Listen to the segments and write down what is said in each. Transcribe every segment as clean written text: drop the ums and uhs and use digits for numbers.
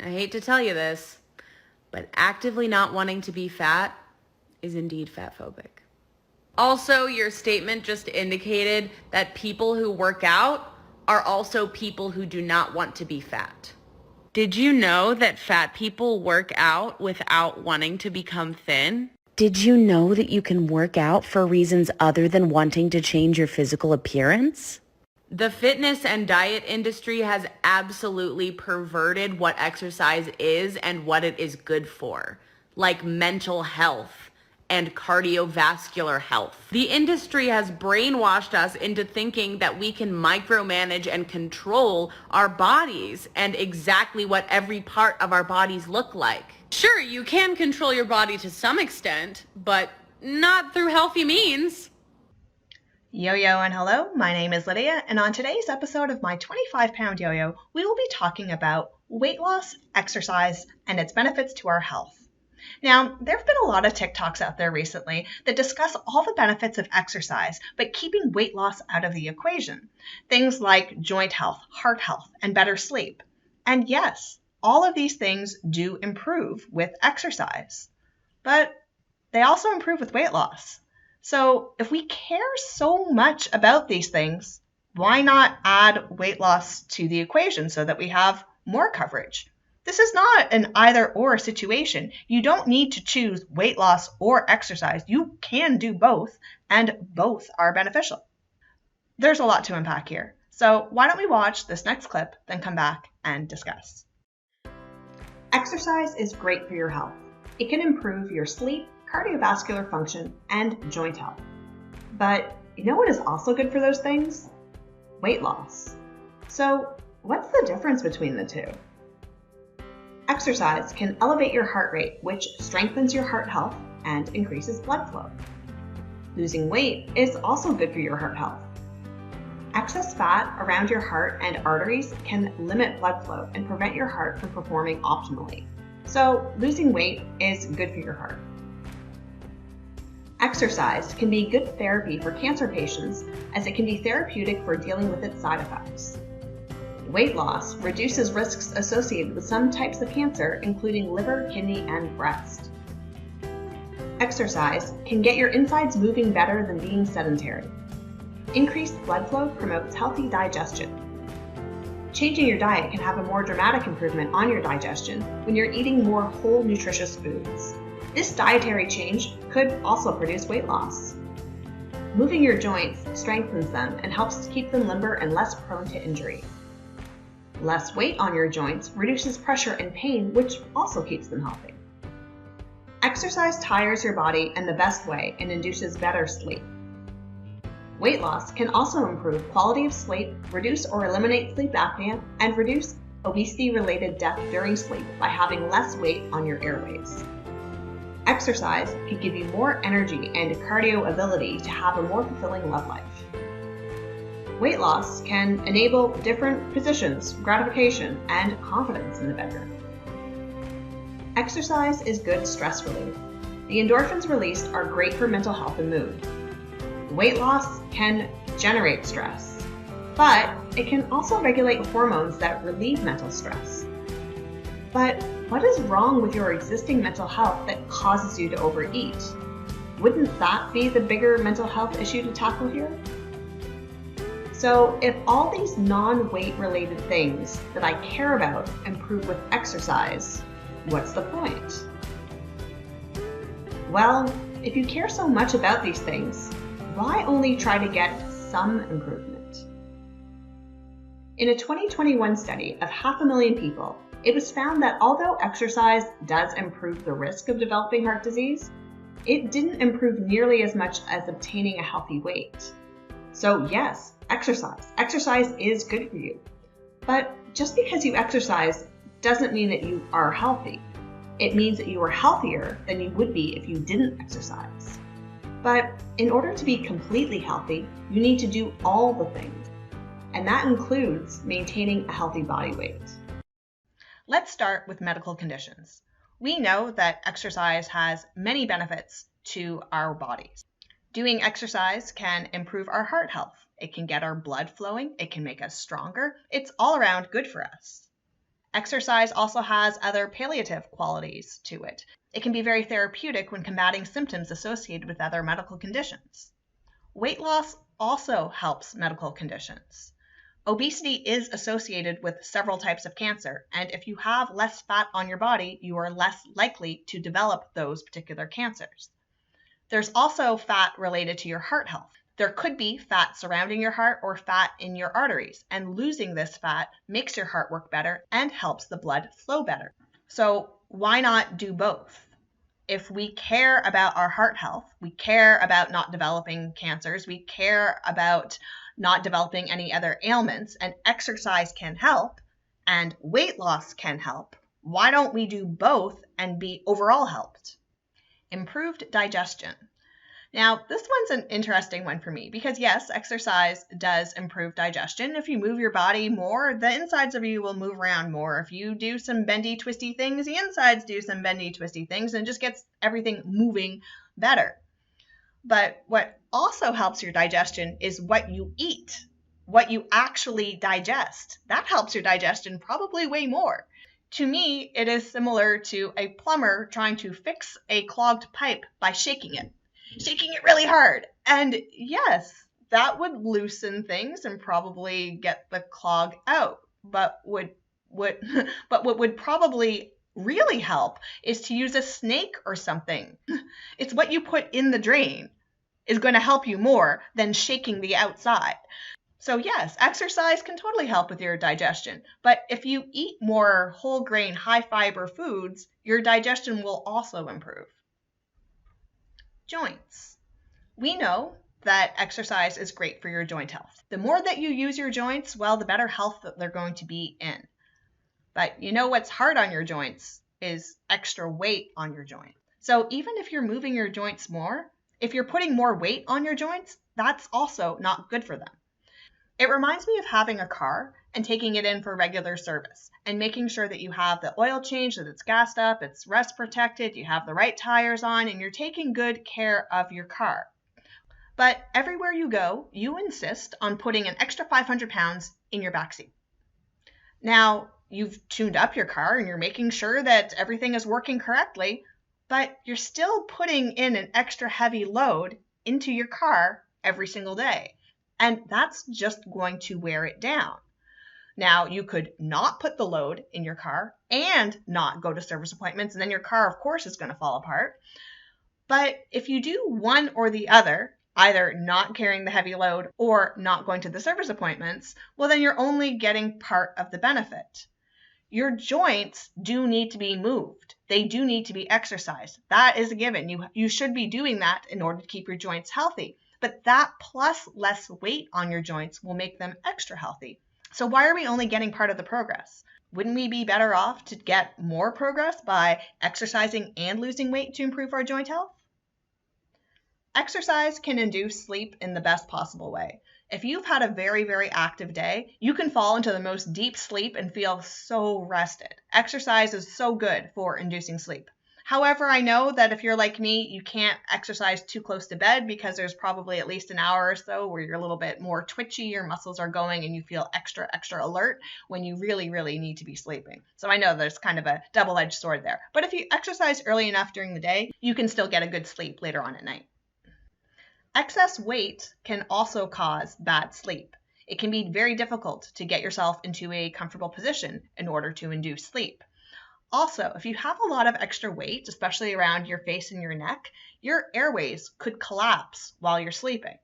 I hate to tell you this, but actively not wanting to be fat is indeed fatphobic. Also, your statement just indicated that people who work out are also people who do not want to be fat. Did you know that fat people work out without wanting to become thin? Did you know that you can work out for reasons other than wanting to change your physical appearance? The fitness and diet industry has absolutely perverted what exercise is and what it is good for, like mental health and cardiovascular health. The industry has brainwashed us into thinking that we can micromanage and control our bodies and exactly what every part of our bodies look like. Sure, you can control your body to some extent, but not through healthy means. Yo-yo and hello, my name is Lydia, and on today's episode of my 25-pound yo-yo, we will be talking about weight loss, exercise, and its benefits to our health. Now, there have been a lot of TikToks out there recently that discuss all the benefits of exercise, but keeping weight loss out of the equation. Things like joint health, heart health, and better sleep. And yes, all of these things do improve with exercise, but they also improve with weight loss. So if we care so much about these things, why not add weight loss to the equation so that we have more coverage? This is not an either or situation. You don't need to choose weight loss or exercise. You can do both, and both are beneficial. There's a lot to unpack here. So why don't we watch this next clip, then come back and discuss. Exercise is great for your health. It can improve your sleep, cardiovascular function, and joint health. But you know what is also good for those things? Weight loss. So what's the difference between the two? Exercise can elevate your heart rate, which strengthens your heart health and increases blood flow. Losing weight is also good for your heart health. Excess fat around your heart and arteries can limit blood flow and prevent your heart from performing optimally. So losing weight is good for your heart. Exercise can be good therapy for cancer patients as it can be therapeutic for dealing with its side effects. Weight loss reduces risks associated with some types of cancer, including liver, kidney, and breast. Exercise can get your insides moving better than being sedentary. Increased blood flow promotes healthy digestion. Changing your diet can have a more dramatic improvement on your digestion when you're eating more whole, nutritious foods. This dietary change could also produce weight loss. Moving your joints strengthens them and helps to keep them limber and less prone to injury. Less weight on your joints reduces pressure and pain, which also keeps them healthy. Exercise tires your body in the best way and induces better sleep. Weight loss can also improve quality of sleep, reduce or eliminate sleep apnea, and reduce obesity-related death during sleep by having less weight on your airways. Exercise can give you more energy and cardio ability to have a more fulfilling love life. Weight loss can enable different positions, gratification, and confidence in the bedroom. Exercise is good stress relief. The endorphins released are great for mental health and mood. Weight loss can generate stress, but it can also regulate hormones that relieve mental stress. But what is wrong with your existing mental health that causes you to overeat? Wouldn't that be the bigger mental health issue to tackle here? So if all these non-weight related things that I care about improve with exercise, what's the point? Well, if you care so much about these things, why only try to get some improvement? In a 2021 study of 500,000 people, it was found that although exercise does improve the risk of developing heart disease, it didn't improve nearly as much as obtaining a healthy weight. So yes, exercise. Exercise is good for you. But just because you exercise doesn't mean that you are healthy. It means that you are healthier than you would be if you didn't exercise. But in order to be completely healthy, you need to do all the things. And that includes maintaining a healthy body weight. Let's start with medical conditions. We know that exercise has many benefits to our bodies. Doing exercise can improve our heart health. It can get our blood flowing. It can make us stronger. It's all around good for us. Exercise also has other palliative qualities to it. It can be very therapeutic when combating symptoms associated with other medical conditions. Weight loss also helps medical conditions. Obesity is associated with several types of cancer, and if you have less fat on your body, you are less likely to develop those particular cancers. There's also fat related to your heart health. There could be fat surrounding your heart or fat in your arteries, and losing this fat makes your heart work better and helps the blood flow better. So why not do both? If we care about our heart health, we care about not developing cancers, we care about not developing any other ailments, and exercise can help, and weight loss can help, why don't we do both and be overall helped? Improved digestion. Now, this one's an interesting one for me because yes, exercise does improve digestion. If you move your body more, the insides of you will move around more. If you do some bendy, twisty things, the insides do some bendy, twisty things, and it just gets everything moving better. But what also helps your digestion is what you eat, what you actually digest. That helps your digestion probably way more. To me, it is similar to a plumber trying to fix a clogged pipe by shaking it really hard. And yes, that would loosen things and probably get the clog out. But what would probably really help is to use a snake or something. It's what you put in the drain is going to help you more than shaking the outside. So yes, exercise can totally help with your digestion, but if you eat more whole grain, high fiber foods, your digestion will also improve. Joints. We know that exercise is great for your joint health. The more that you use your joints, well, the better health that they're going to be in. But you know what's hard on your joints is extra weight on your joint. So even if you're moving your joints more, if you're putting more weight on your joints, that's also not good for them. It reminds me of having a car and taking it in for regular service and making sure that you have the oil change, that it's gassed up, it's rust protected, you have the right tires on, and you're taking good care of your car. But everywhere you go, you insist on putting an extra 500 pounds in your backseat. Now, you've tuned up your car and you're making sure that everything is working correctly, but you're still putting in an extra heavy load into your car every single day. And that's just going to wear it down. Now, you could not put the load in your car and not go to service appointments, and then your car, of course, is going to fall apart. But if you do one or the other, either not carrying the heavy load or not going to the service appointments, well, then you're only getting part of the benefit. Your joints do need to be moved. They do need to be exercised. That is a given. You should be doing that in order to keep your joints healthy. But that plus less weight on your joints will make them extra healthy. So why are we only getting part of the progress? Wouldn't we be better off to get more progress by exercising and losing weight to improve our joint health? Exercise can induce sleep in the best possible way. If you've had a very, very active day, you can fall into the most deep sleep and feel so rested. Exercise is so good for inducing sleep. However, I know that if you're like me, you can't exercise too close to bed because there's probably at least an hour or so where you're a little bit more twitchy, your muscles are going, and you feel extra alert when you really, really need to be sleeping. So I know there's kind of a double-edged sword there. But if you exercise early enough during the day, you can still get a good sleep later on at night. Excess weight can also cause bad sleep. It can be very difficult to get yourself into a comfortable position in order to induce sleep. Also, if you have a lot of extra weight, especially around your face and your neck, your airways could collapse while you're sleeping.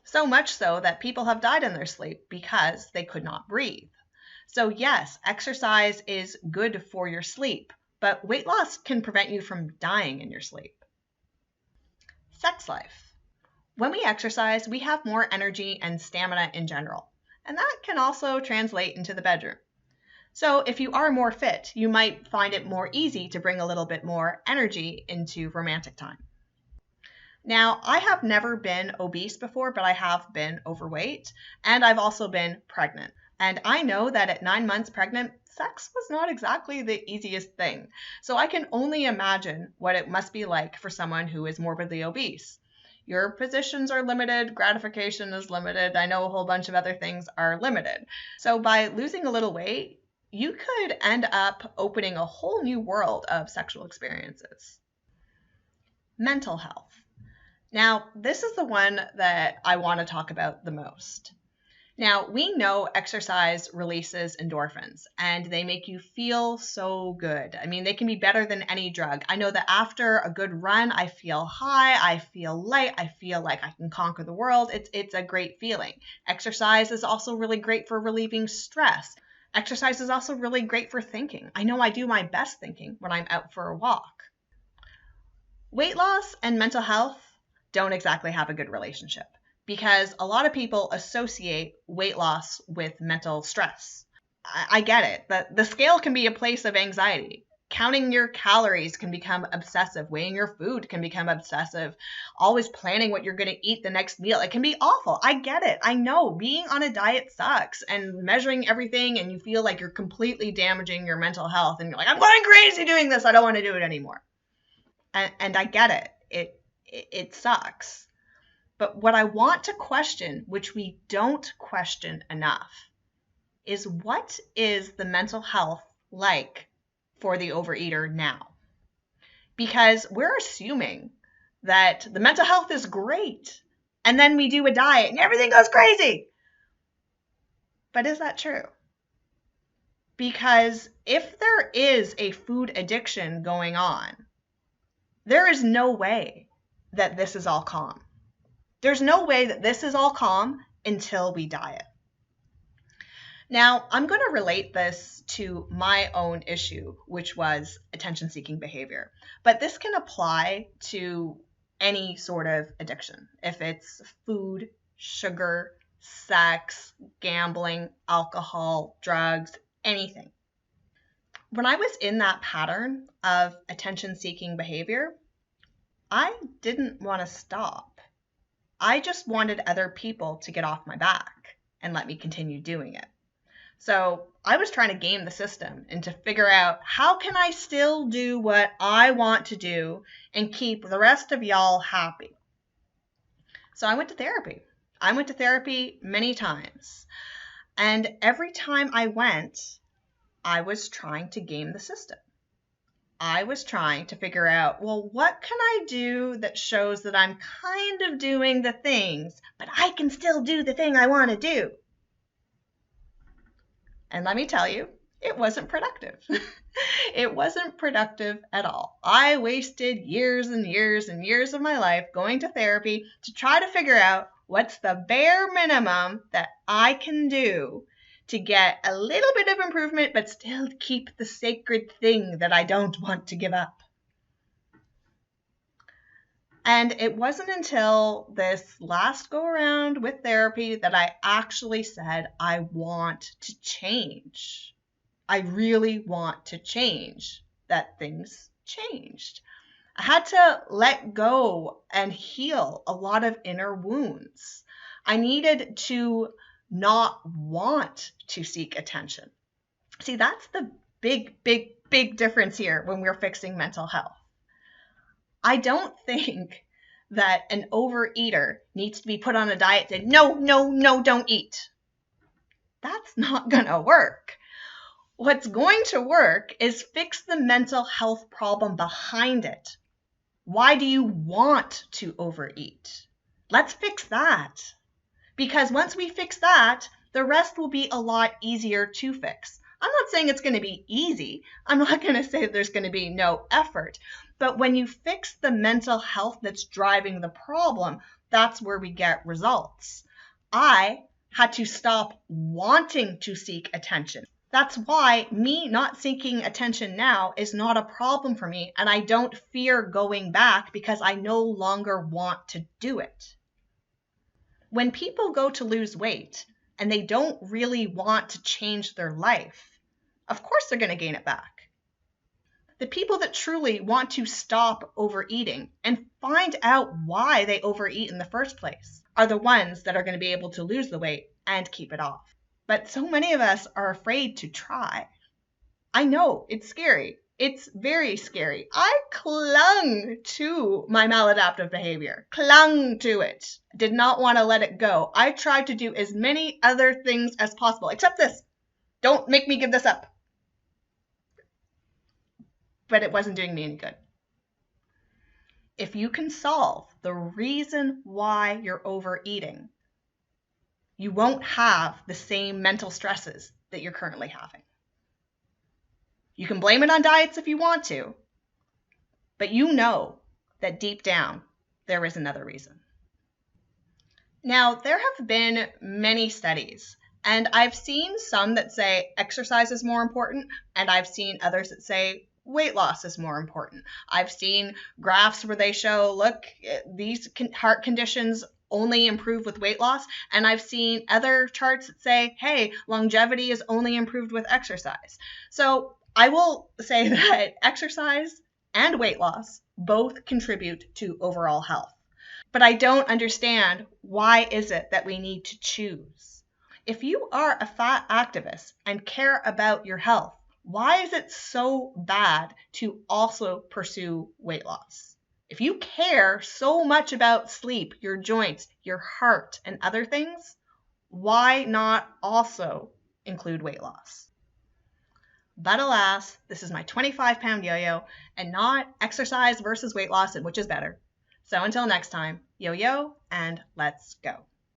So much so that people have died in their sleep because they could not breathe. So yes, exercise is good for your sleep, but weight loss can prevent you from dying in your sleep. Sex life. When we exercise, we have more energy and stamina in general, and that can also translate into the bedroom. So if you are more fit, you might find it more easy to bring a little bit more energy into romantic time. Now, I have never been obese before, but I have been overweight, and I've also been pregnant. And I know that at 9 months pregnant, sex was not exactly the easiest thing. So I can only imagine what it must be like for someone who is morbidly obese. Your positions are limited, gratification is limited, I know a whole bunch of other things are limited. So by losing a little weight, you could end up opening a whole new world of sexual experiences. Mental health. Now, this is the one that I want to talk about the most. Now, we know exercise releases endorphins, and they make you feel so good. I mean, they can be better than any drug. I know that after a good run, I feel high, I feel light, I feel like I can conquer the world. It's a great feeling. Exercise is also really great for relieving stress. Exercise is also really great for thinking. I know I do my best thinking when I'm out for a walk. Weight loss and mental health don't exactly have a good relationship, because a lot of people associate weight loss with mental stress. I get it. The scale can be a place of anxiety. Counting your calories can become obsessive. Weighing your food can become obsessive. Always planning what you're going to eat the next meal. It can be awful. I get it. I know being on a diet sucks, and measuring everything, and you feel like you're completely damaging your mental health, and you're like, I'm going crazy doing this. I don't want to do it anymore. And I get it. It sucks. But what I want to question, which we don't question enough, is what is the mental health like for the overeater now? Because we're assuming that the mental health is great, and then we do a diet and everything goes crazy. But is that true? Because if there is a food addiction going on, there is no way that this is all calm. There's no way that this is all calm until we diet. Now, I'm going to relate this to my own issue, which was attention-seeking behavior. But this can apply to any sort of addiction. If it's food, sugar, sex, gambling, alcohol, drugs, anything. When I was in that pattern of attention-seeking behavior, I didn't want to stop. I just wanted other people to get off my back and let me continue doing it. So I was trying to game the system and to figure out, how can I still do what I want to do and keep the rest of y'all happy? So I went to therapy. I went to therapy many times. And every time I went, I was trying to game the system. I was trying to figure out, well, what can I do that shows that I'm kind of doing the things, but I can still do the thing I want to do? And let me tell you, it wasn't productive. It wasn't productive at all. I wasted years and years and years of my life going to therapy to try to figure out what's the bare minimum that I can do to get a little bit of improvement, but still keep the sacred thing that I don't want to give up. And it wasn't until this last go around with therapy that I actually said, I want to change. I really want to change, that things changed. I had to let go and heal a lot of inner wounds. I needed to not want to seek attention. See, that's the big difference here when we're fixing mental health. I don't think that an overeater needs to be put on a diet and say, no, don't eat. That's not going to work. What's going to work is fix the mental health problem behind it. Why do you want to overeat? Let's fix that. Because once we fix that, the rest will be a lot easier to fix. I'm not saying it's going to be easy. I'm not going to say there's going to be no effort. But when you fix the mental health that's driving the problem, that's where we get results. I had to stop wanting to seek attention. That's why me not seeking attention now is not a problem for me, and I don't fear going back because I no longer want to do it. When people go to lose weight and they don't really want to change their life, of course they're going to gain it back. The people that truly want to stop overeating and find out why they overeat in the first place are the ones that are going to be able to lose the weight and keep it off. But so many of us are afraid to try. I know, it's scary. It's very scary. I clung to my maladaptive behavior, clung to it, did not want to let it go. I tried to do as many other things as possible, except this. Don't make me give this up. but it wasn't doing me any good. If you can solve the reason why you're overeating, you won't have the same mental stresses that you're currently having. You can blame it on diets if you want to, but you know that deep down there is another reason. Now, there have been many studies, and I've seen some that say exercise is more important, and I've seen others that say weight loss is more important. I've seen graphs where they show, look, these heart conditions only improve with weight loss, and I've seen other charts that say, hey, longevity is only improved with exercise. So I will say that exercise and weight loss both contribute to overall health. But I don't understand, why is it that we need to choose? If you are a fat activist and care about your health, why is it so bad to also pursue weight loss? If you care so much about sleep, your joints, your heart, and other things, why not also include weight loss? But alas, this is my 25-pound yo-yo and not exercise versus weight loss and which is better. So until next time, yo-yo and let's go.